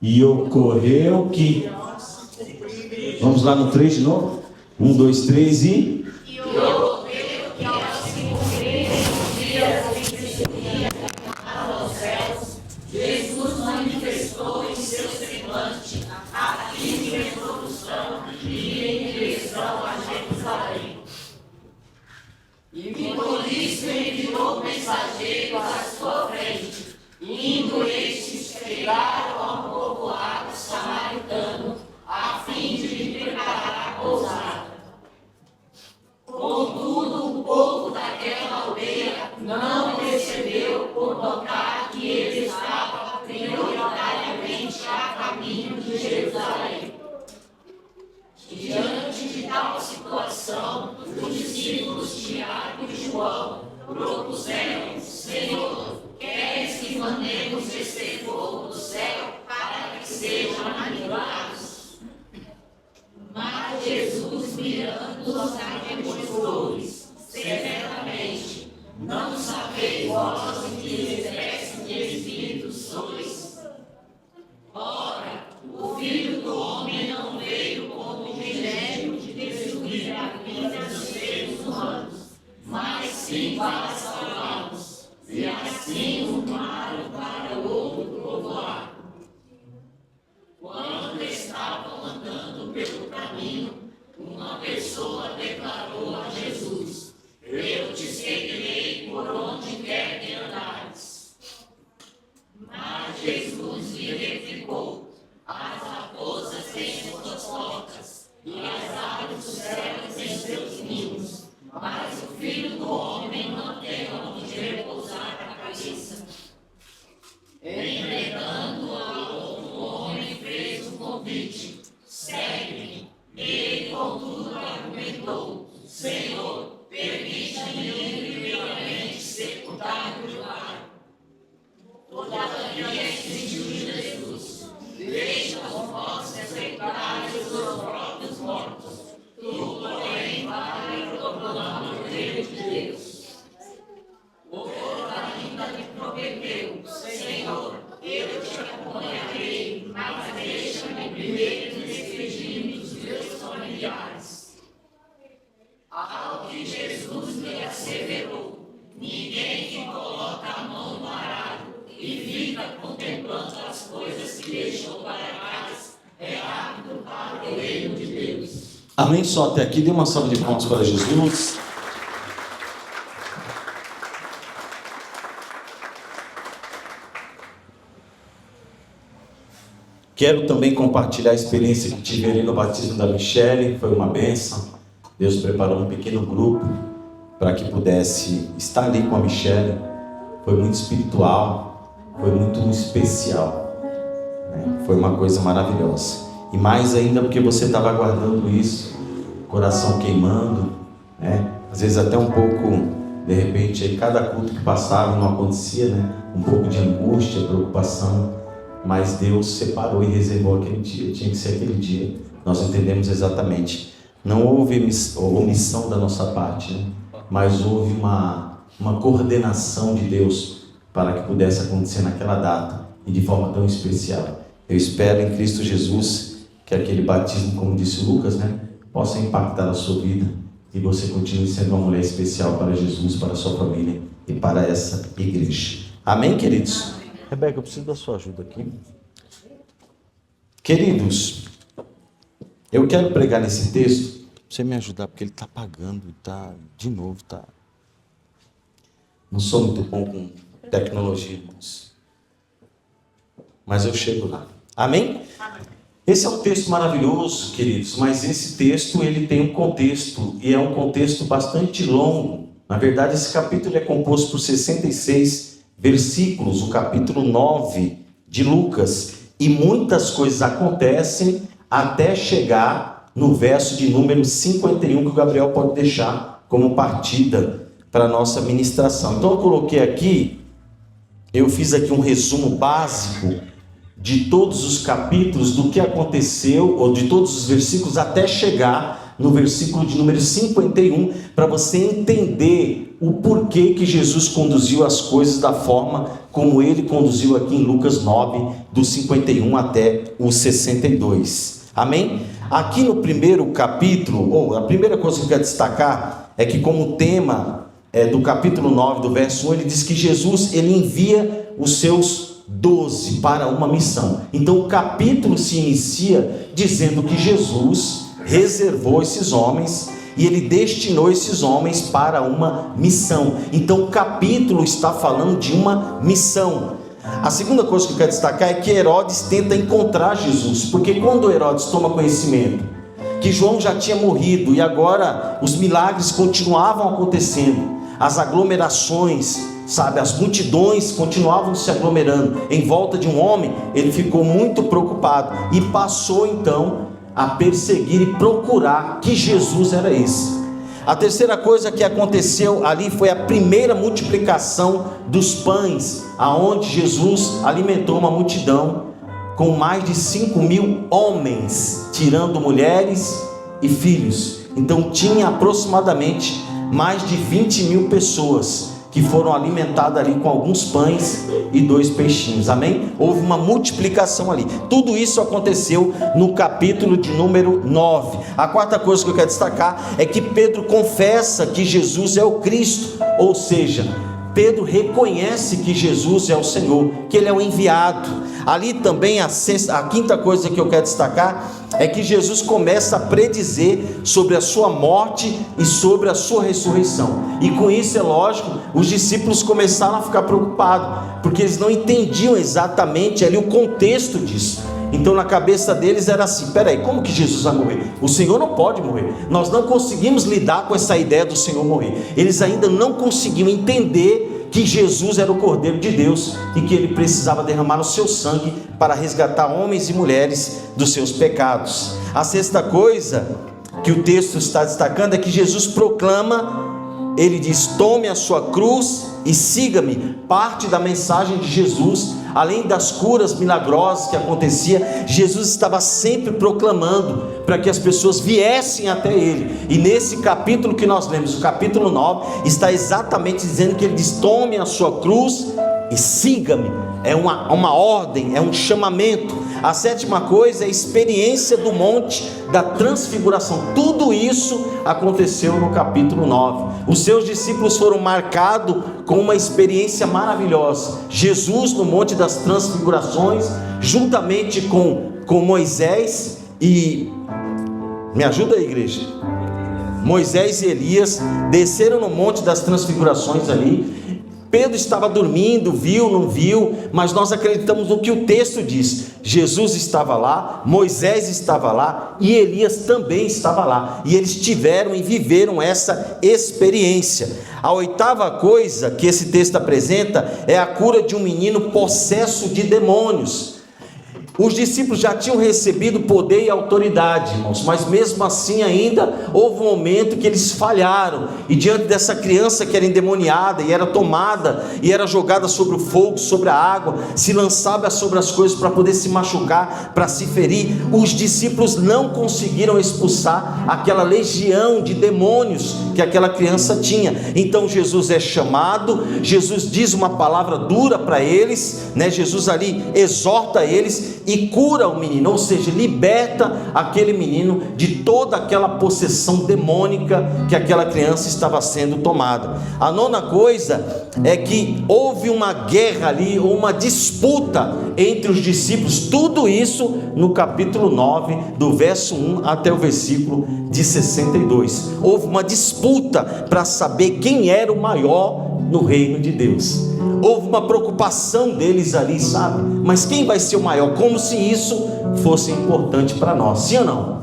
E ocorreu que... Vamos lá no 3 de novo? 1, 2, 3 e... E ocorreu que ao se cumprirem os dias em que se tinha chamado aos céus, Jesus manifestou em seu semblante a fim de resolução e em direção a Jerusalém. E por isso enviou mensageiro à sua frente, indo estes chegaram a um povoado samaritano, a fim de lhe preparar a pousada. Contudo, o povo daquela aldeia não percebeu por notar que ele estava prioritariamente a caminho de Jerusalém. Diante de tal situação, os discípulos Tiago e João propuseram: Senhor, queres que mandemos descer fogo do céu para que sejam aniquilados? Mas Jesus, mirando-os, abençoou-lhes severamente: Não sabeis vós em que espécie de espírito sois? Ora, o Filho do Homem não veio como objeto de destruir a vida dos seres humanos, mas sim para salvá-los. E assim rumaram para outro povoado. Quando estavam andando pelo caminho, uma pessoa declarou a Jesus: Eu te seguirei por onde quer que andares. Mas Jesus lhe replicou: As raposas têm suas tocas, e as aves dos céus têm seus ninhos, mas o Filho do Homem não tem onde repousar a cabeça. Entretanto, a outro homem fez o convite: Segue-me. Ele, contudo, argumentou: Senhor, permite-me primeiramente sepultar meu pai. Todavia insistiu Jesus: Deixa os mortos sepultarem os seus próprios mortos. Tu, porém, vai proclamar o reino de Deus. O povo ainda lhe prometeu: Senhor, eu te acompanharei, mas deixa-me primeiro despedir-me dos meus familiares. Ao que Jesus lhe asseverou: Ninguém que coloca a mão no arado e fica contemplando as coisas que deixou para trás é apto para o reino de Deus. Amém? Só até aqui, dê uma salva de palmas para Jesus. Quero também compartilhar a experiência que tive ali no batismo da Michele. Foi uma bênção. Deus preparou um pequeno grupo para que pudesse estar ali com a Michele. Foi muito espiritual, foi muito especial, né? Foi uma coisa maravilhosa. E mais ainda porque você estava aguardando isso, coração queimando, né? Às vezes até um pouco, de repente, aí cada culto que passava não acontecia, né? Um pouco de angústia, preocupação. Mas Deus separou e reservou aquele dia, tinha que ser aquele dia. Nós entendemos exatamente. Não houve omissão da nossa parte, né? Mas houve uma coordenação de Deus para que pudesse acontecer naquela data e de forma tão especial. Eu espero em Cristo Jesus que aquele batismo, como disse Lucas, né, possa impactar a sua vida e você continue sendo uma mulher especial para Jesus, para a sua família e para essa igreja. Amém, queridos? Rebeca, eu preciso da sua ajuda aqui. Queridos, eu quero pregar nesse texto, pra você me ajudar, porque ele está apagando, de novo. Não sou muito bom com tecnologia, irmãos, mas eu chego lá. Amém? Amém. Esse é um texto maravilhoso, queridos, mas esse texto ele tem um contexto, e é um contexto bastante longo. Na verdade, esse capítulo é composto por 66 versículos, o capítulo 9 de Lucas, e muitas coisas acontecem até chegar no verso de número 51, que o Gabriel pode deixar como partida para a nossa ministração. Então eu coloquei aqui, eu fiz aqui um resumo básico de todos os capítulos, do que aconteceu, ou de todos os versículos, até chegar no versículo de número 51, para você entender o porquê que Jesus conduziu as coisas da forma como ele conduziu aqui em Lucas 9, do 51 até o 62. Amém? Aqui no primeiro capítulo, a primeira coisa que eu quero destacar é que, como tema do capítulo 9, do verso 1, ele diz que Jesus ele envia os seus 12 para uma missão. Então o capítulo se inicia dizendo que Jesus reservou esses homens e ele destinou esses homens para uma missão. Então o capítulo está falando de uma missão. A segunda coisa que eu quero destacar é que Herodes tenta encontrar Jesus, porque quando Herodes toma conhecimento que João já tinha morrido e agora os milagres continuavam acontecendo, as aglomerações, as multidões continuavam se aglomerando em volta de um homem, ele ficou muito preocupado e passou então a perseguir e procurar que Jesus era esse. A terceira coisa que aconteceu ali foi a primeira multiplicação dos pães, aonde Jesus alimentou uma multidão com mais de 5.000 homens, tirando mulheres e filhos. Então tinha aproximadamente mais de 20.000 pessoas que foram alimentadas ali com alguns pães e 2 peixinhos, amém? Houve uma multiplicação ali. Tudo isso aconteceu no capítulo de número 9. A quarta coisa que eu quero destacar é que Pedro confessa que Jesus é o Cristo, ou seja, Pedro reconhece que Jesus é o Senhor, que Ele é o enviado. Ali também a quinta coisa que eu quero destacar é que Jesus começa a predizer sobre a sua morte e sobre a sua ressurreição. E com isso, é lógico, os discípulos começaram a ficar preocupados, porque eles não entendiam exatamente ali o contexto disso. Então na cabeça deles era assim: peraí, como que Jesus vai morrer? O Senhor não pode morrer. Nós não conseguimos lidar com essa ideia do Senhor morrer. Eles ainda não conseguiam entender que Jesus era o Cordeiro de Deus e que Ele precisava derramar o seu sangue para resgatar homens e mulheres dos seus pecados. A sexta coisa que o texto está destacando é que Jesus proclama, ele diz: tome a sua cruz e siga-me. Parte da mensagem de Jesus, além das curas milagrosas que acontecia, Jesus estava sempre proclamando para que as pessoas viessem até Ele. E nesse capítulo que nós lemos, o capítulo 9, está exatamente dizendo que Ele diz: tome a sua cruz e siga-me. É uma ordem, é um chamamento. A sétima coisa é a experiência do monte da transfiguração. Tudo isso aconteceu no capítulo 9. Os seus discípulos foram marcados com uma experiência maravilhosa. Jesus no monte das transfigurações, juntamente com Moisés e... me ajuda aí, igreja. Moisés e Elias desceram no monte das transfigurações ali. Pedro estava dormindo, viu, não viu, mas nós acreditamos no que o texto diz. Jesus estava lá, Moisés estava lá e Elias também estava lá, e eles tiveram e viveram essa experiência. A oitava coisa que esse texto apresenta é a cura de um menino possesso de demônios. Os discípulos já tinham recebido poder e autoridade, irmãos, mas mesmo assim ainda houve um momento que eles falharam, e diante dessa criança que era endemoniada e era tomada e era jogada sobre o fogo, sobre a água, se lançava sobre as coisas para poder se machucar, para se ferir, os discípulos não conseguiram expulsar aquela legião de demônios que aquela criança tinha. Então Jesus é chamado, Jesus diz uma palavra dura para eles, né? Jesus ali exorta eles e cura o menino, ou seja, liberta aquele menino de toda aquela possessão demônica que aquela criança estava sendo tomada. A nona coisa é que houve uma guerra ali, uma disputa entre os discípulos, tudo isso no capítulo 9, do verso 1 até o versículo de 62. Houve uma disputa para saber quem era o maior no reino de Deus. Houve uma preocupação deles ali, sabe? Mas quem vai ser o maior? Como se isso fosse importante para nós, sim ou não?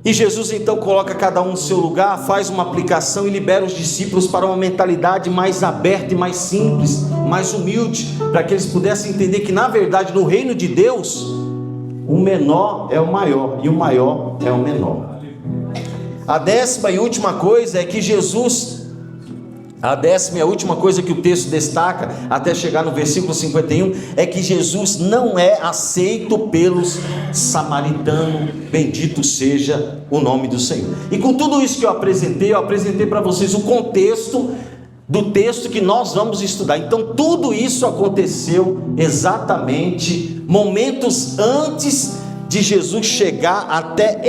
E Jesus então coloca cada um no seu lugar, faz uma aplicação e libera os discípulos para uma mentalidade mais aberta e mais simples, mais humilde, para que eles pudessem entender que na verdade no reino de Deus, o menor é o maior e o maior é o menor. A décima e última coisa é que Jesus A 10ª e a última coisa que o texto destaca, até chegar no versículo 51, é que Jesus não é aceito pelos samaritanos. Bendito seja o nome do Senhor. E com tudo isso que eu apresentei para vocês o contexto do texto que nós vamos estudar. Então tudo isso aconteceu exatamente momentos antes de Jesus chegar até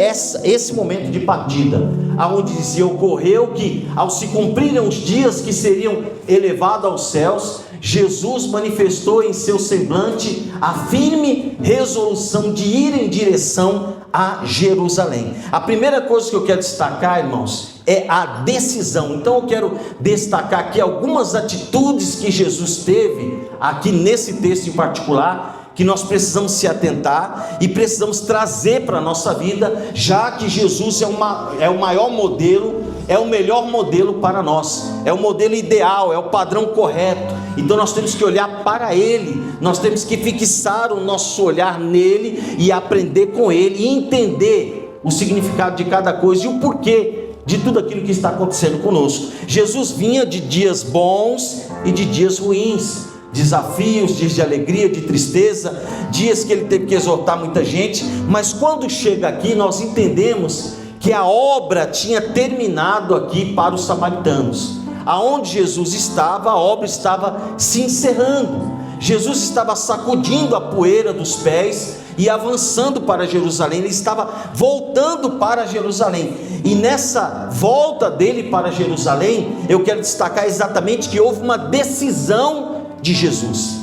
esse momento de partida, aonde dizia: ocorreu que, ao se cumprirem os dias que seriam elevados aos céus, Jesus manifestou em seu semblante a firme resolução de ir em direção a Jerusalém. A primeira coisa que eu quero destacar, irmãos, é a decisão. Então eu quero destacar aqui algumas atitudes que Jesus teve, aqui nesse texto em particular, que nós precisamos se atentar e precisamos trazer para a nossa vida, já que Jesus é o maior modelo, é o melhor modelo para nós, é o modelo ideal, é o padrão correto. Então nós temos que olhar para Ele, nós temos que fixar o nosso olhar nele e aprender com Ele e entender o significado de cada coisa e o porquê de tudo aquilo que está acontecendo conosco. Jesus vinha de dias bons e de dias ruins, desafios, dias de alegria, de tristeza, dias que ele teve que exortar muita gente, mas quando chega aqui nós entendemos que a obra tinha terminado aqui para os samaritanos. Aonde Jesus estava, a obra estava se encerrando. Jesus estava sacudindo a poeira dos pés e avançando para Jerusalém. Ele estava voltando para Jerusalém, e nessa volta dele para Jerusalém, eu quero destacar exatamente que houve uma decisão de Jesus.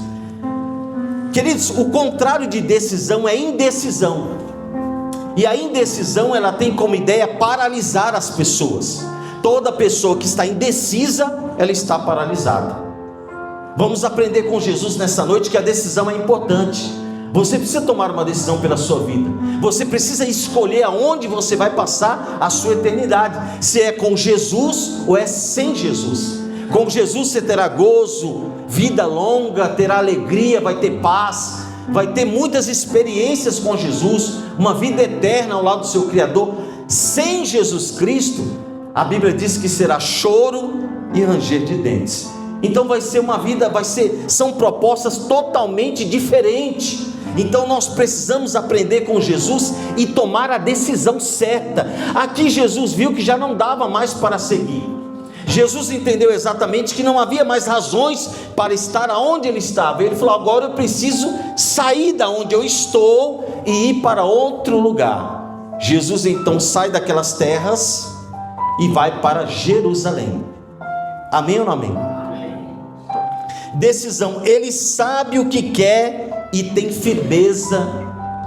Queridos, o contrário de decisão é indecisão, e a indecisão ela tem como ideia paralisar as pessoas. Toda pessoa que está indecisa, ela está paralisada. Vamos aprender com Jesus nessa noite que a decisão é importante. Você precisa tomar uma decisão pela sua vida. Você precisa escolher aonde você vai passar a sua eternidade, se é com Jesus ou é sem Jesus. Com Jesus você terá gozo, vida longa, terá alegria, vai ter paz, vai ter muitas experiências com Jesus, uma vida eterna ao lado do seu Criador. Sem Jesus Cristo, a Bíblia diz que será choro e ranger de dentes. Então vai ser uma vida, são propostas totalmente diferentes. Então nós precisamos aprender com Jesus e tomar a decisão certa. Aqui Jesus viu que já não dava mais para seguir. Jesus entendeu exatamente que não havia mais razões para estar aonde ele estava. Ele falou: agora eu preciso sair da onde eu estou e ir para outro lugar. Jesus então sai daquelas terras e vai para Jerusalém. Amém ou não amém? Decisão. Ele sabe o que quer e tem firmeza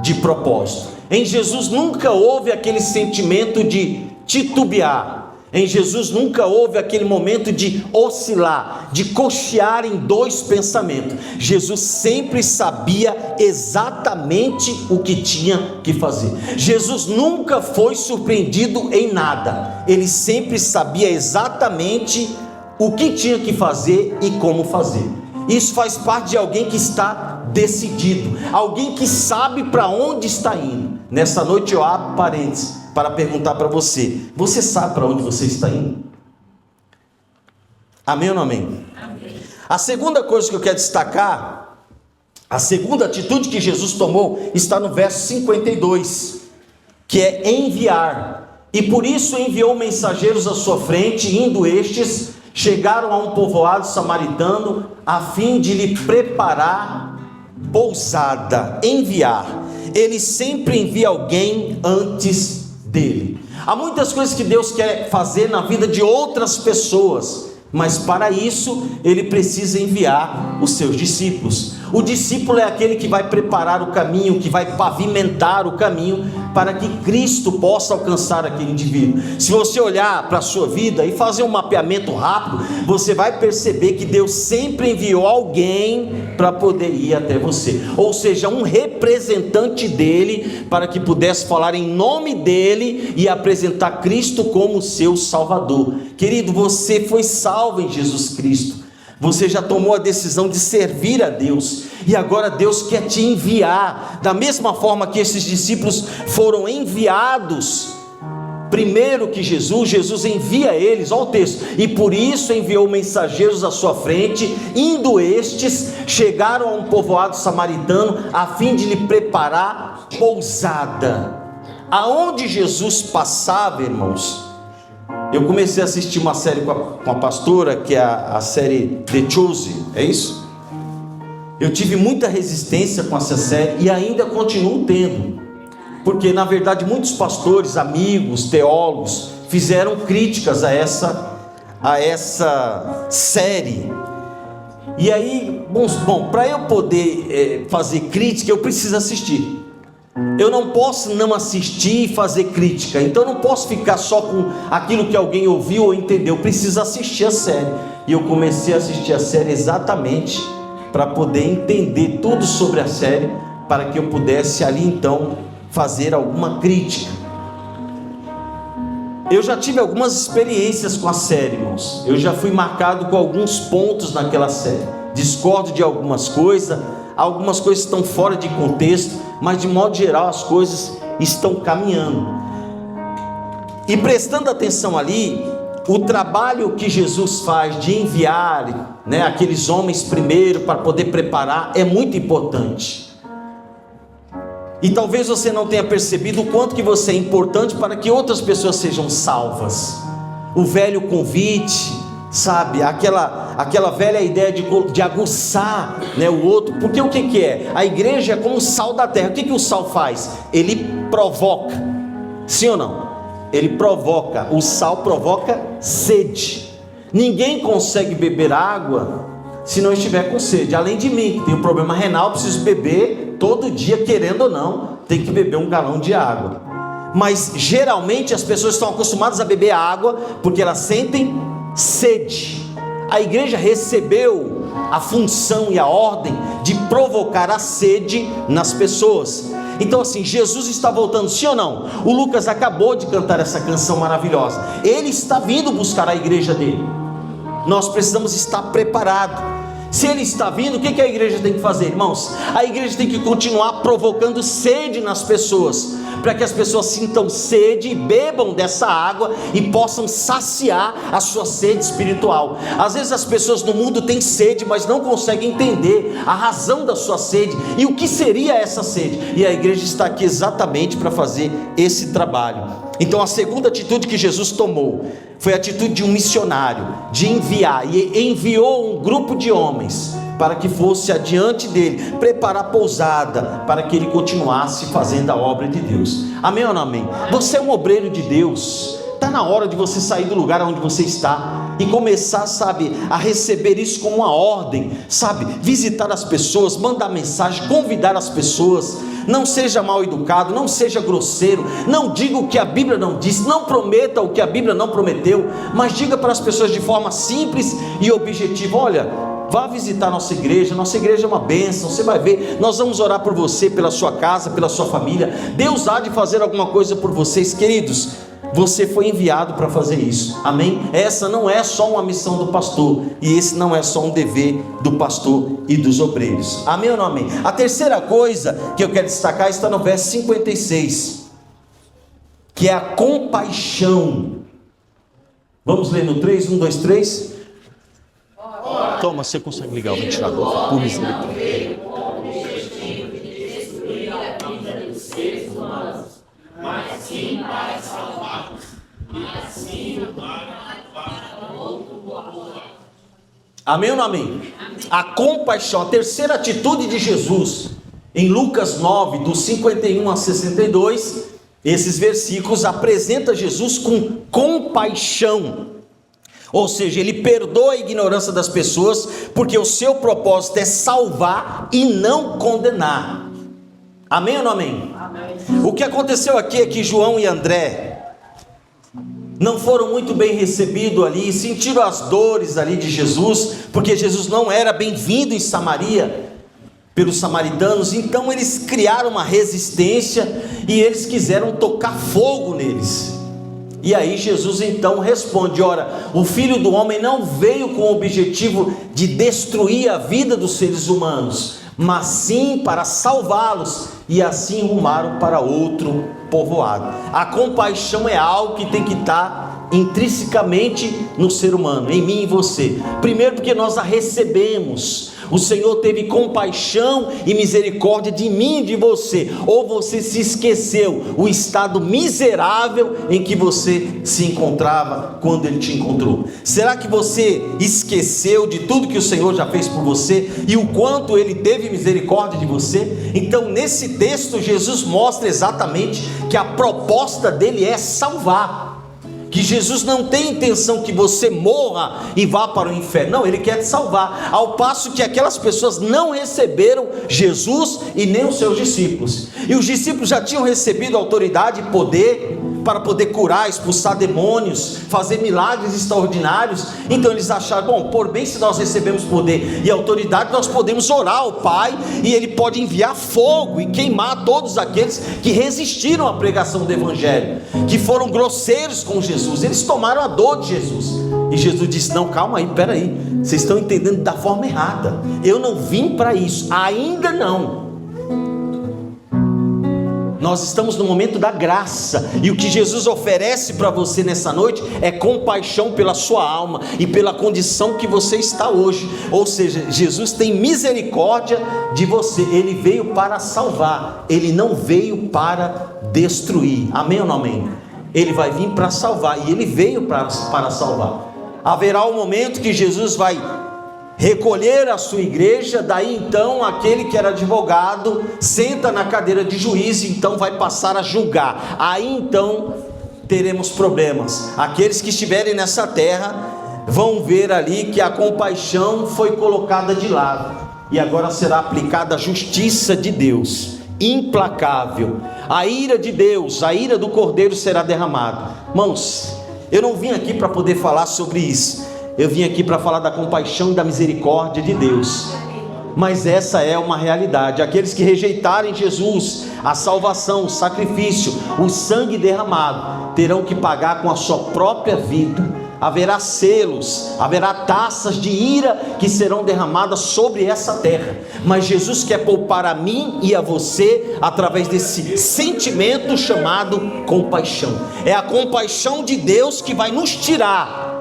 de propósito. Em Jesus nunca houve aquele sentimento de titubear. Em Jesus nunca houve aquele momento de oscilar, de cochear em dois pensamentos. Jesus sempre sabia exatamente o que tinha que fazer. Jesus nunca foi surpreendido em nada. Ele sempre sabia exatamente o que tinha que fazer e como fazer. Isso faz parte de alguém que está decidido, alguém que sabe para onde está indo. Nessa noite eu abro parênteses para perguntar para você: você sabe para onde você está indo? Amém ou não amém? Amém. A segunda coisa que eu quero destacar, a segunda atitude que Jesus tomou, está no verso 52, que é enviar. E por isso enviou mensageiros à sua frente, indo estes, chegaram a um povoado samaritano, a fim de lhe preparar pousada. Enviar. Ele sempre envia alguém antes dele. Há muitas coisas que Deus quer fazer na vida de outras pessoas, mas para isso ele precisa enviar os seus discípulos. O discípulo é aquele que vai preparar o caminho, que vai pavimentar o caminho para que Cristo possa alcançar aquele indivíduo. Se você olhar para a sua vida e fazer um mapeamento rápido, você vai perceber que Deus sempre enviou alguém para poder ir até você, ou seja, um representante dele, para que pudesse falar em nome dele e apresentar Cristo como seu Salvador. Querido, você foi salvo em Jesus Cristo. Você já tomou a decisão de servir a Deus, e agora Deus quer te enviar, da mesma forma que esses discípulos foram enviados primeiro que Jesus envia eles, olha o texto, e por isso enviou mensageiros à sua frente, indo estes, chegaram a um povoado samaritano, a fim de lhe preparar pousada. Aonde Jesus passava, irmãos, eu comecei a assistir uma série com a pastora, que é a série The Chosen, é isso? Eu tive muita resistência com essa série e ainda continuo tendo, porque na verdade muitos pastores, amigos, teólogos fizeram críticas a essa série. E aí, bom, para eu poder fazer crítica, eu preciso assistir. Eu não posso não assistir e fazer crítica. Então eu não posso ficar só com aquilo que alguém ouviu ou entendeu. Eu preciso assistir a série. E eu comecei a assistir a série exatamente para poder entender tudo sobre a série, para que eu pudesse ali então fazer alguma crítica. Eu já tive algumas experiências com a série, irmãos. Eu já fui marcado com alguns pontos naquela série. Discordo de algumas coisas estão fora de contexto, mas de modo geral as coisas estão caminhando. E prestando atenção ali, o trabalho que Jesus faz de enviar, aqueles homens primeiro para poder preparar é muito importante. E talvez você não tenha percebido o quanto que você é importante para que outras pessoas sejam salvas. O velho convite, sabe, aquela velha ideia de aguçar o outro, porque o que é? A igreja é como o sal da terra. O que o sal faz? Ele provoca, sim ou não? Ele provoca, o sal provoca sede. Ninguém consegue beber água se não estiver com sede. Além de mim, que tenho problema renal, preciso beber todo dia, querendo ou não, tem que beber 1 galão de água. Mas geralmente as pessoas estão acostumadas a beber água porque elas sentem sede. A igreja recebeu a função e a ordem de provocar a sede nas pessoas. Então assim, Jesus está voltando, sim ou não? O Lucas acabou de cantar essa canção maravilhosa. Ele está vindo buscar a igreja dele. Nós precisamos estar preparados. Se ele está vindo, o que a igreja tem que fazer, irmãos? A igreja tem que continuar provocando sede nas pessoas, para que as pessoas sintam sede e bebam dessa água e possam saciar a sua sede espiritual. Às vezes as pessoas no mundo têm sede, mas não conseguem entender a razão da sua sede e o que seria essa sede. E a igreja está aqui exatamente para fazer esse trabalho. Então a segunda atitude que Jesus tomou foi a atitude de um missionário, de enviar, e enviou um grupo de homens para que fosse adiante dele, preparar pousada, para que ele continuasse fazendo a obra de Deus. Amém ou não amém? Você é um obreiro de Deus. Está na hora de você sair do lugar onde você está e começar, sabe, a receber isso como uma ordem, sabe, visitar as pessoas, mandar mensagem, convidar as pessoas. Não seja mal educado, não seja grosseiro, não diga o que a Bíblia não disse, não prometa o que a Bíblia não prometeu, mas diga para as pessoas de forma simples e objetiva: olha, vá visitar nossa igreja é uma bênção, você vai ver, nós vamos orar por você, pela sua casa, pela sua família, Deus há de fazer alguma coisa por vocês, queridos. Você foi enviado para fazer isso, amém? Essa não é só uma missão do pastor, e esse não é só um dever do pastor e dos obreiros, amém ou não amém? A terceira coisa que eu quero destacar está no verso 56, que é a compaixão. Vamos ler no 3, 1, 2, 3. Toma, você consegue ligar o ventilador? Por misericórdia. Mas sim para salvar, e assim para outro povo. Amém ou não amém? A compaixão, a terceira atitude de Jesus, em Lucas 9, dos 51 a 62, esses versículos apresenta Jesus com compaixão. Ou seja, ele perdoa a ignorância das pessoas, porque o seu propósito é salvar e não condenar. Amém ou não amém? Amém. O que aconteceu aqui é que João e André não foram muito bem recebidos ali, sentiram as dores ali de Jesus, porque Jesus não era bem-vindo em Samaria pelos samaritanos. Então eles criaram uma resistência e eles quiseram tocar fogo neles. E aí Jesus então responde: ora, o Filho do Homem não veio com o objetivo de destruir a vida dos seres humanos, mas sim para salvá-los. E assim rumaram para outro povoado. A compaixão é algo que tem que estar intrinsecamente no ser humano, em mim e você. Primeiro porque nós a recebemos. O Senhor teve compaixão e misericórdia de mim e de você. Ou você se esqueceu o estado miserável em que você se encontrava quando Ele te encontrou? Será que você esqueceu de tudo que o Senhor já fez por você e o quanto Ele teve misericórdia de você? Então nesse texto Jesus mostra exatamente que a proposta dele é salvar. Que Jesus não tem intenção que você morra e vá para o inferno. Não, Ele quer te salvar. Ao passo que aquelas pessoas não receberam Jesus e nem os seus discípulos. E os discípulos já tinham recebido autoridade e poder para poder curar, expulsar demônios, fazer milagres extraordinários. Então eles acharam, bom, por bem se nós recebemos poder e autoridade, nós podemos orar ao Pai e Ele pode enviar fogo e queimar todos aqueles que resistiram à pregação do Evangelho, que foram grosseiros com Jesus. Eles tomaram a dor de Jesus. E Jesus disse, não, calma aí, peraí, vocês estão entendendo da forma errada. Eu não vim para isso, ainda não. Nós estamos no momento da graça, e o que Jesus oferece para você nessa noite é compaixão pela sua alma e pela condição que você está hoje. Ou seja, Jesus tem misericórdia de você. Ele veio para salvar, Ele não veio para destruir. Amém ou não amém? Ele vai vir para salvar, e Ele veio para salvar. Haverá um momento que Jesus vai recolher a sua igreja. Daí então aquele que era advogado senta na cadeira de juiz, então vai passar a julgar. Aí então teremos problemas. Aqueles que estiverem nessa terra vão ver ali que a compaixão foi colocada de lado, e agora será aplicada a justiça de Deus implacável. A ira de Deus, a ira do Cordeiro será derramada. Irmãos, eu não vim aqui para poder falar sobre isso. Eu vim aqui para falar da compaixão e da misericórdia de Deus. Mas essa é uma realidade. Aqueles que rejeitarem Jesus, a salvação, o sacrifício, o sangue derramado, terão que pagar com a sua própria vida. Haverá selos, haverá taças de ira que serão derramadas sobre essa terra. Mas Jesus quer poupar a mim e a você através desse sentimento chamado compaixão. É a compaixão de Deus que vai nos tirar,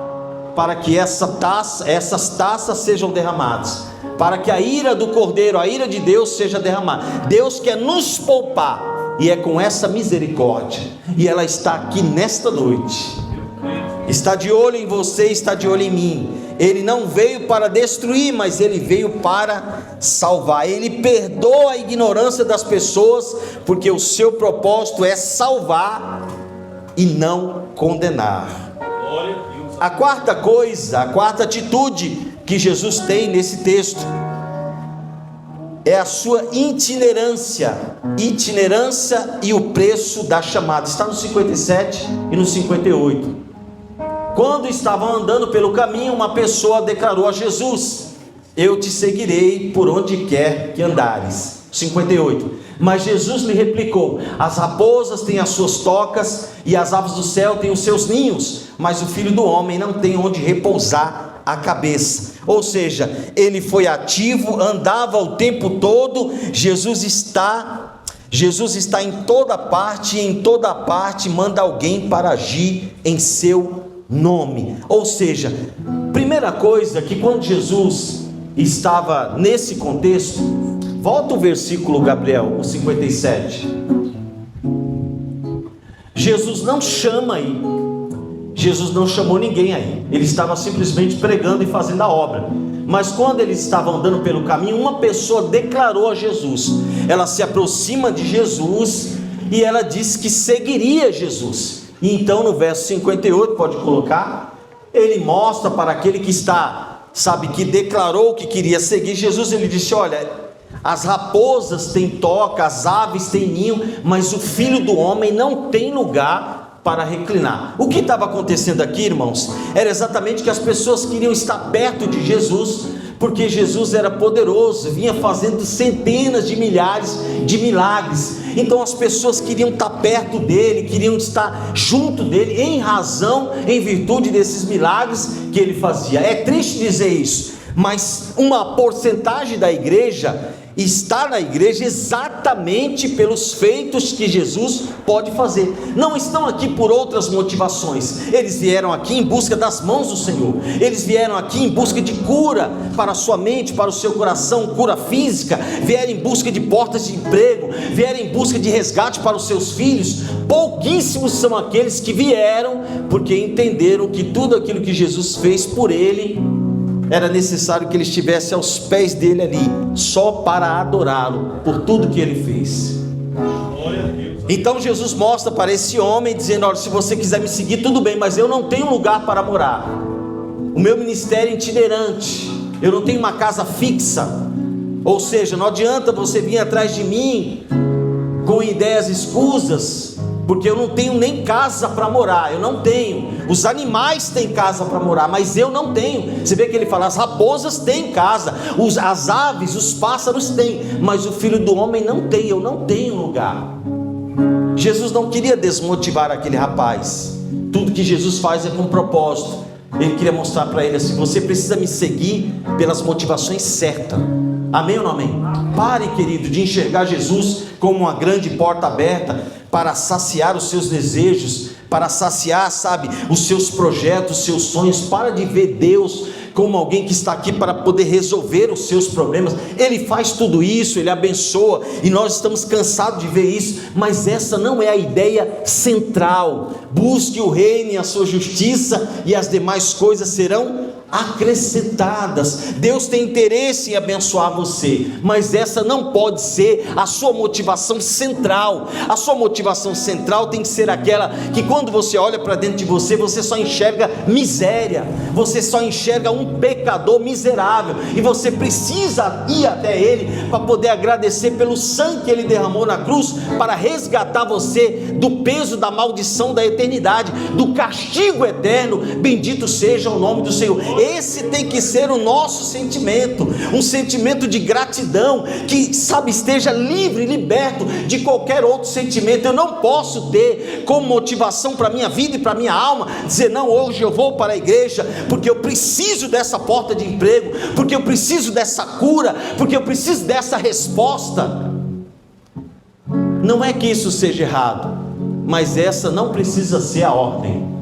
para que essas taças sejam derramadas, para que a ira do Cordeiro, a ira de Deus seja derramada. Deus quer nos poupar, e é com essa misericórdia, e ela está aqui nesta noite. Está de olho em você, está de olho em mim. Ele não veio para destruir, mas Ele veio para salvar. Ele perdoa a ignorância das pessoas, porque o seu propósito é salvar e não condenar. A quarta coisa, a quarta atitude que Jesus tem nesse texto é a sua itinerância e o preço da chamada. Está no 57 e no 58. Quando estavam andando pelo caminho, uma pessoa declarou a Jesus: eu te seguirei por onde quer que andares. 58. Mas Jesus lhe replicou: as raposas têm as suas tocas e as aves do céu têm os seus ninhos, mas o Filho do Homem não tem onde repousar a cabeça. Ou seja, ele foi ativo, andava o tempo todo. Jesus está em toda parte, e em toda parte manda alguém para agir em seu nome. Ou seja, primeira coisa, que quando Jesus estava nesse contexto, volta o versículo, Gabriel, o 57. Jesus não chama aí, Jesus não chamou ninguém aí, Ele estava simplesmente pregando e fazendo a obra. Mas quando ele estava andando pelo caminho, uma pessoa declarou a Jesus. Ela se aproxima de Jesus e ela disse que seguiria Jesus. E então no verso 58, pode colocar, ele mostra para aquele que está, que declarou que queria seguir Jesus. Ele disse: olha, as raposas têm toca, as aves têm ninho, mas o Filho do Homem não tem lugar para reclinar. O que estava acontecendo aqui, irmãos, era exatamente que as pessoas queriam estar perto de Jesus, porque Jesus era poderoso, vinha fazendo centenas de milhares de milagres. Então as pessoas queriam estar perto dele, queriam estar junto dele, em virtude desses milagres que ele fazia. É triste dizer isso, mas uma porcentagem da igreja estar na igreja exatamente pelos feitos que Jesus pode fazer. Não estão aqui por outras motivações. Eles vieram aqui em busca das mãos do Senhor. Eles vieram aqui em busca de cura para a sua mente, para o seu coração, cura física. Vieram em busca de portas de emprego. Vieram em busca de resgate para os seus filhos. Pouquíssimos são aqueles que vieram porque entenderam que tudo aquilo que Jesus fez por ele, era necessário que ele estivesse aos pés dele ali, só para adorá-lo por tudo que ele fez. Então Jesus mostra para esse homem, dizendo: olha, se você quiser me seguir, tudo bem, mas eu não tenho lugar para morar. O meu ministério é itinerante, eu não tenho uma casa fixa. Ou seja, não adianta você vir atrás de mim com ideias escusas, porque eu não tenho nem casa para morar. Eu não tenho. Os animais têm casa para morar, mas eu não tenho. Você vê que ele fala: as raposas têm casa, as aves, os pássaros têm, mas o filho do homem não tem. Eu não tenho lugar. Jesus não queria desmotivar aquele rapaz. Tudo que Jesus faz é com propósito. Ele queria mostrar para ele assim: você precisa me seguir pelas motivações certas. Amém ou não amém? Pare, querido, de enxergar Jesus como uma grande porta aberta para saciar os seus desejos, para saciar, sabe, os seus projetos, os seus sonhos. Para de ver Deus como alguém que está aqui para poder resolver os seus problemas. Ele faz tudo isso, Ele abençoa, e nós estamos cansados de ver isso, mas essa não é a ideia central. Busque o reino e a sua justiça, e as demais coisas serão acrescentadas. Deus tem interesse em abençoar você, mas essa não pode ser a sua motivação central. A sua motivação central tem que ser aquela que, quando você olha para dentro de você, você só enxerga miséria, você só enxerga um pecador miserável, e você precisa ir até Ele para poder agradecer pelo sangue que Ele derramou na cruz, para resgatar você do peso da maldição da eternidade, do castigo eterno. Bendito seja o nome do Senhor. Esse tem que ser o nosso sentimento, um sentimento de gratidão, que, sabe, esteja livre, liberto de qualquer outro sentimento. Eu não posso ter como motivação para a minha vida e para a minha alma, dizer: não, hoje eu vou para a igreja porque eu preciso dessa porta de emprego, porque eu preciso dessa cura, porque eu preciso dessa resposta. Não é que isso seja errado, mas essa não precisa ser a ordem.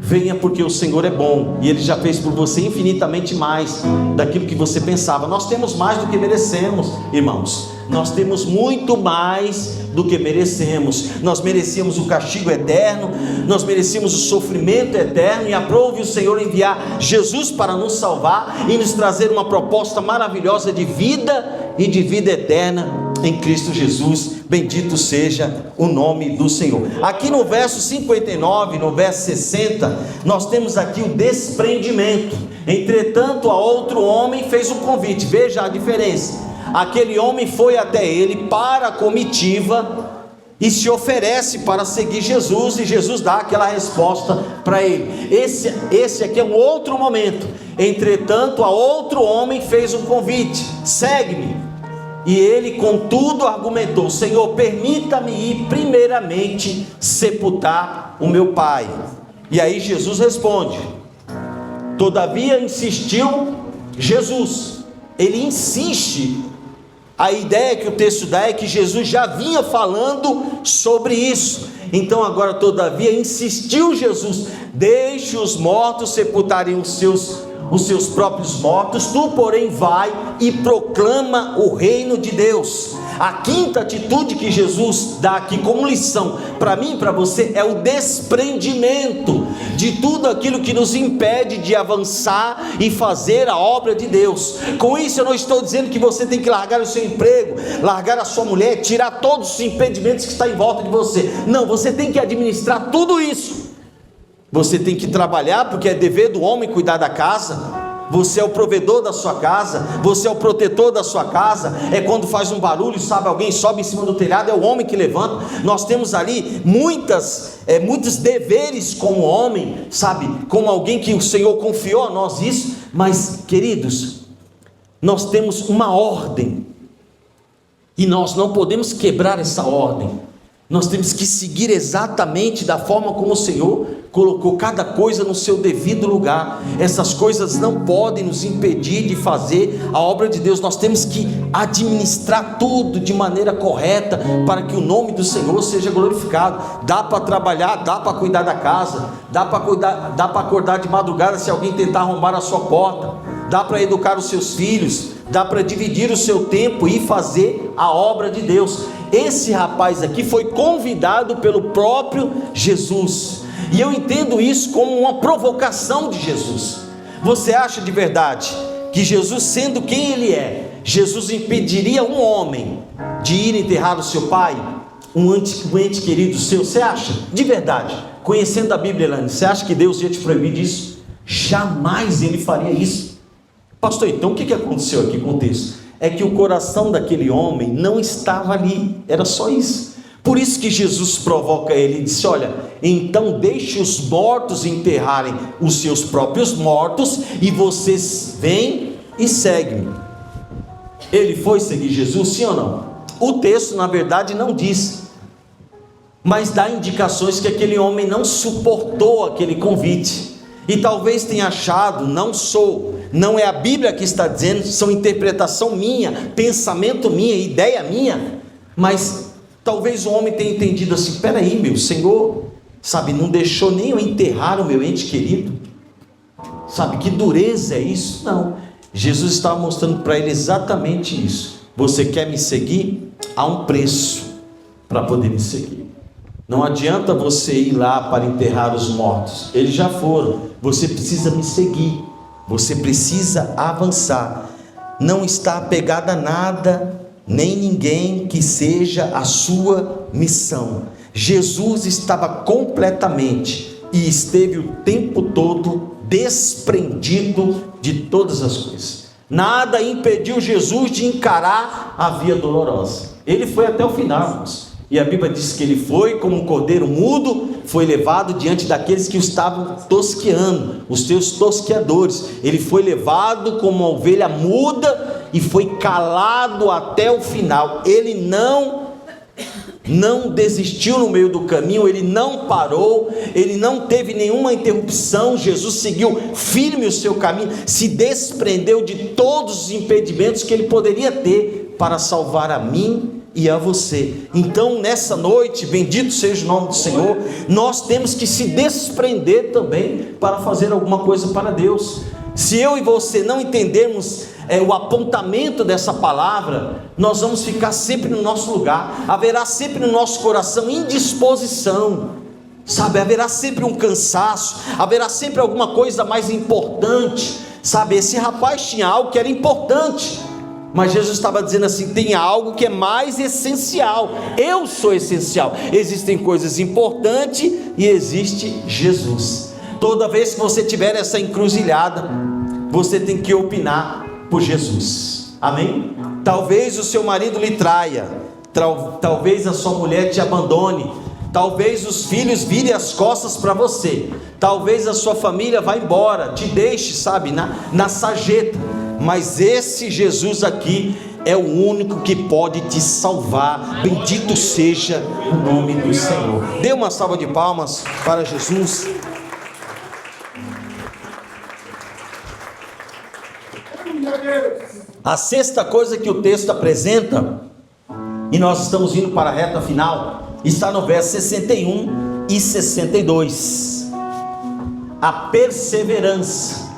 Venha porque o Senhor é bom, e Ele já fez por você infinitamente mais daquilo que você pensava. Nós temos mais do que merecemos, irmãos. Nós temos muito mais do que merecemos. Nós merecíamos o castigo eterno, nós merecíamos o sofrimento eterno, e aprove o Senhor enviar Jesus para nos salvar e nos trazer uma proposta maravilhosa de vida e de vida eterna em Cristo Jesus. Bendito seja o nome do Senhor. Aqui no verso 59, no verso 60, nós temos aqui o desprendimento. Entretanto, a outro homem fez um convite. Veja a diferença. Aquele homem foi até ele para a comitiva e se oferece para seguir Jesus, e Jesus dá aquela resposta para ele. Esse aqui é um outro momento. Entretanto, a outro homem fez um convite: segue-me. E ele, contudo, argumentou: Senhor, permita-me ir primeiramente sepultar o meu pai. E aí Jesus responde. Todavia insistiu Jesus. Ele insiste. A ideia que o texto dá é que Jesus já vinha falando sobre isso. Então agora, todavia, insistiu Jesus: deixe os mortos sepultarem os seus próprios mortos, tu porém vai e proclama o reino de Deus. A quinta atitude que Jesus dá aqui como lição para mim e para você é o desprendimento de tudo aquilo que nos impede de avançar e fazer a obra de Deus. Com isso eu não estou dizendo que você tem que largar o seu emprego, largar a sua mulher, tirar todos os impedimentos que estão em volta de você. Não, você tem que administrar tudo isso. Você tem que trabalhar, porque é dever do homem cuidar da casa. Você é o provedor da sua casa, você é o protetor da sua casa. É quando faz um barulho, sabe, alguém sobe em cima do telhado, é o homem que levanta. Nós temos ali muitos deveres como homem, sabe, como alguém que o Senhor confiou a nós isso. Mas, queridos, nós temos uma ordem, e nós não podemos quebrar essa ordem. Nós temos que seguir exatamente da forma como o Senhor colocou cada coisa no seu devido lugar. Essas coisas não podem nos impedir de fazer a obra de Deus. Nós temos que administrar tudo de maneira correta, para que o nome do Senhor seja glorificado. Dá para trabalhar, dá para cuidar da casa, dá para acordar de madrugada se alguém tentar arrombar a sua porta, dá para educar os seus filhos, dá para dividir o seu tempo e fazer a obra de Deus. Esse rapaz aqui foi convidado pelo próprio Jesus, e eu entendo isso como uma provocação de Jesus. Você acha de verdade que Jesus, sendo quem ele é, Jesus impediria um homem de ir enterrar o seu pai, um ente querido seu? Você acha de verdade, conhecendo a Bíblia, Elaine, você acha que Deus ia te proibir disso? Jamais ele faria isso. Pastor, então o que aconteceu aqui com o texto? É que o coração daquele homem não estava ali, era só isso. Por isso que Jesus provoca ele e disse: olha, então deixe os mortos enterrarem os seus próprios mortos, e vocês vêm e seguem-me. Ele foi seguir Jesus, sim ou não? O texto na verdade não diz, mas dá indicações que aquele homem não suportou aquele convite, e talvez tenha achado: não é a Bíblia que está dizendo, são interpretação minha, pensamento minha, ideia minha. Mas talvez o homem tenha entendido assim: peraí, meu Senhor, sabe, não deixou nem eu enterrar o meu ente querido, sabe, que dureza é isso? Não, Jesus estava mostrando para ele exatamente isso. Você quer me seguir? Há um preço para poder me seguir. Não adianta você ir lá para enterrar os mortos, eles já foram. Você precisa me seguir, você precisa avançar. Não está apegado a nada, nem ninguém que seja a sua missão. Jesus estava completamente e esteve o tempo todo desprendido de todas as coisas. Nada impediu Jesus de encarar a via dolorosa. Ele foi até o final, irmãos. E a Bíblia diz que ele foi como um cordeiro mudo, foi levado diante daqueles que o estavam tosqueando, os seus tosqueadores. Ele foi levado como uma ovelha muda e foi calado até o final. Ele não desistiu no meio do caminho, ele não parou, ele não teve nenhuma interrupção. Jesus seguiu firme o seu caminho, se desprendeu de todos os impedimentos que ele poderia ter para salvar a mim e a você. Então nessa noite, bendito seja o nome do Senhor, nós temos que se desprender também para fazer alguma coisa para Deus. Se eu e você não entendermos o apontamento dessa palavra, nós vamos ficar sempre no nosso lugar. Haverá sempre no nosso coração indisposição, sabe, haverá sempre um cansaço, haverá sempre alguma coisa mais importante, sabe. Esse rapaz tinha algo que era importante, mas Jesus estava dizendo assim: tem algo que é mais essencial. Eu sou essencial. Existem coisas importantes e existe Jesus. Toda vez que você tiver essa encruzilhada, você tem que opinar por Jesus. Amém? Talvez o seu marido lhe traia, talvez a sua mulher te abandone, talvez os filhos virem as costas para você, talvez a sua família vá embora, te deixe, sabe, na sarjeta. Mas esse Jesus aqui é o único que pode te salvar. Bendito seja o nome do Senhor. Dê uma salva de palmas para Jesus. A sexta coisa que o texto apresenta, e nós estamos indo para a reta final, está no verso 61 e 62. A perseverança.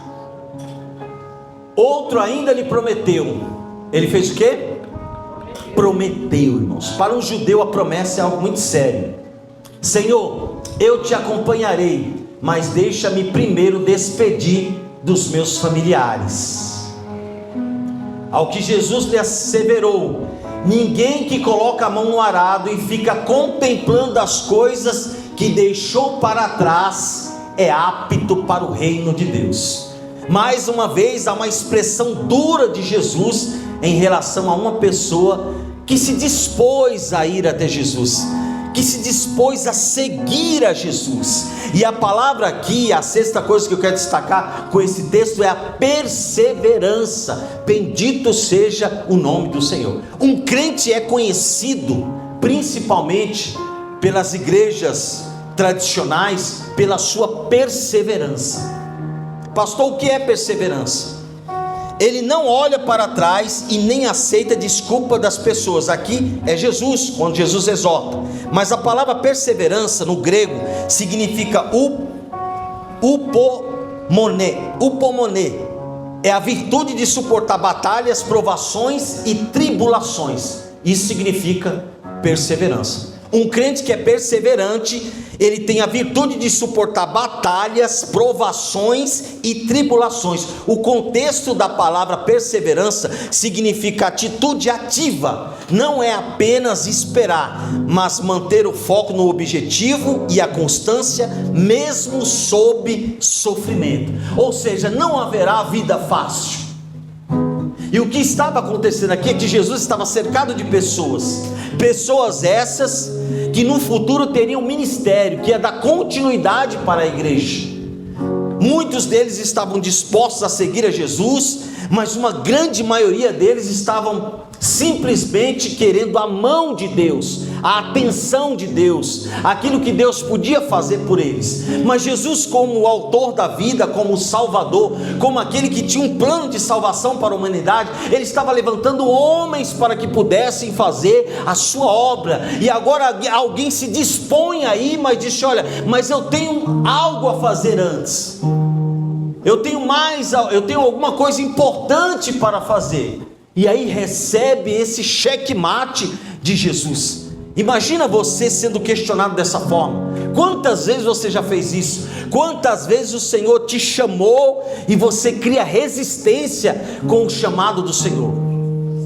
Outro ainda lhe prometeu. Ele fez o quê? Prometeu, irmãos. Para um judeu a promessa é algo muito sério. Senhor, eu te acompanharei, mas deixa-me primeiro despedir dos meus familiares. Ao que Jesus lhe asseverou: ninguém que coloca a mão no arado e fica contemplando as coisas que deixou para trás é apto para o reino de Deus. Mais uma vez há uma expressão dura de Jesus em relação a uma pessoa que se dispôs a ir até Jesus, que se dispôs a seguir a Jesus. E a palavra aqui, a sexta coisa que eu quero destacar com esse texto é a perseverança. Bendito seja o nome do Senhor. Um crente é conhecido principalmente pelas igrejas tradicionais pela sua perseverança. Pastor, o que é perseverança? Ele não olha para trás e nem aceita desculpa das pessoas. Aqui é Jesus, quando Jesus exorta. Mas a palavra perseverança no grego significa upomone. É a virtude de suportar batalhas, provações e tribulações. Isso significa perseverança. Um crente que é perseverante, ele tem a virtude de suportar batalhas, provações e tribulações. O contexto da palavra perseverança significa atitude ativa. Não é apenas esperar, mas manter o foco no objetivo e a constância, mesmo sob sofrimento. Ou seja, não haverá vida fácil. E o que estava acontecendo aqui é que Jesus estava cercado de pessoas essas que no futuro teriam um ministério, que ia dar continuidade para a igreja. Muitos deles estavam dispostos a seguir a Jesus, mas uma grande maioria deles estavam simplesmente querendo a mão de Deus, a atenção de Deus, aquilo que Deus podia fazer por eles. Mas Jesus, como o autor da vida, como o Salvador, como aquele que tinha um plano de salvação para a humanidade, ele estava levantando homens para que pudessem fazer a sua obra. E agora alguém se dispõe aí, mas disse: olha, mas eu tenho algo a fazer antes, eu tenho alguma coisa importante para fazer. E aí recebe esse checkmate de Jesus. Imagina você sendo questionado dessa forma. Quantas vezes você já fez isso? Quantas vezes o Senhor te chamou e você cria resistência com o chamado do Senhor?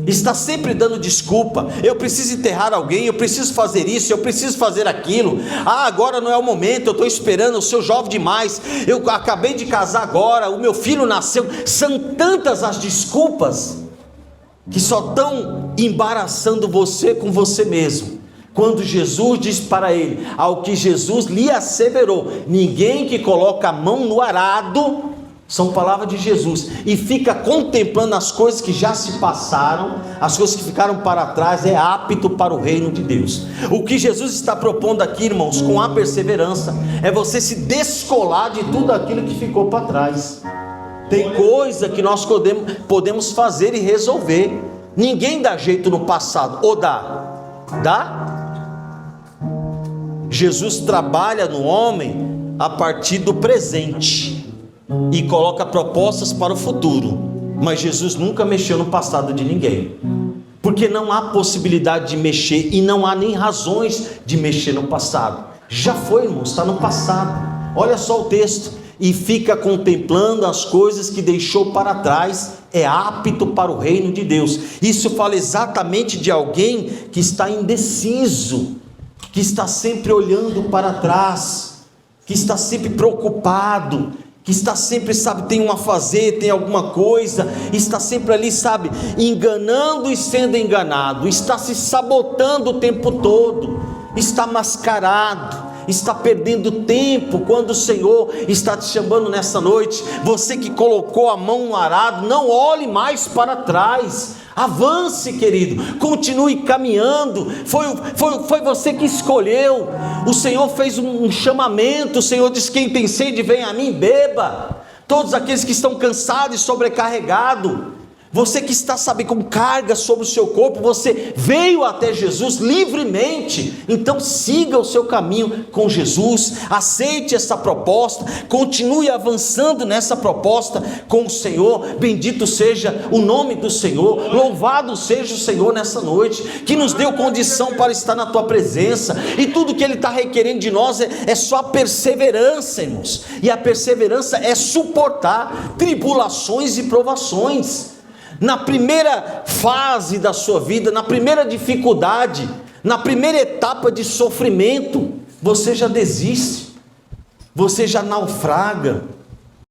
Está sempre dando desculpa. Eu preciso enterrar alguém, eu preciso fazer isso, eu preciso fazer aquilo. Agora não é o momento, eu estou esperando, eu sou jovem demais, eu acabei de casar agora, o meu filho nasceu. São tantas as desculpas que só estão embaraçando você com você mesmo. Quando Jesus diz para ele, ao que Jesus lhe asseverou: ninguém que coloca a mão no arado, são palavras de Jesus, e fica contemplando as coisas que já se passaram, as coisas que ficaram para trás, é apto para o reino de Deus. O que Jesus está propondo aqui, irmãos, com a perseverança, é você se descolar de tudo aquilo que ficou para trás. Tem coisa que nós podemos fazer e resolver. Ninguém dá jeito no passado, ou dá? Dá? Jesus trabalha no homem a partir do presente e coloca propostas para o futuro. Mas Jesus nunca mexeu no passado de ninguém, porque não há possibilidade de mexer e não há nem razões de mexer no passado. Já foi, irmão, está no passado. Olha só o texto: e fica contemplando as coisas que deixou para trás, é apto para o reino de Deus. Isso fala exatamente de alguém que está indeciso, que está sempre olhando para trás, que está sempre preocupado, que está sempre, tem um a fazer, tem alguma coisa, está sempre ali, enganando e sendo enganado, está se sabotando o tempo todo, está mascarado, está perdendo tempo, quando o Senhor está te chamando nessa noite. Você que colocou a mão no arado, não olhe mais para trás, avance, querido, continue caminhando. Foi você que escolheu. O Senhor fez um chamamento. O Senhor diz: quem tem sede, vem a mim, beba. Todos aqueles que estão cansados e sobrecarregados, você que está, com carga sobre o seu corpo, você veio até Jesus livremente. Então siga o seu caminho com Jesus, aceite essa proposta, continue avançando nessa proposta com o Senhor. Bendito seja o nome do Senhor, louvado seja o Senhor nessa noite, que nos deu condição para estar na tua presença. E tudo que Ele está requerendo de nós é só perseverança, irmãos. E a perseverança é suportar tribulações e provações. Na primeira fase da sua vida, na primeira dificuldade, na primeira etapa de sofrimento, você já desiste, você já naufraga,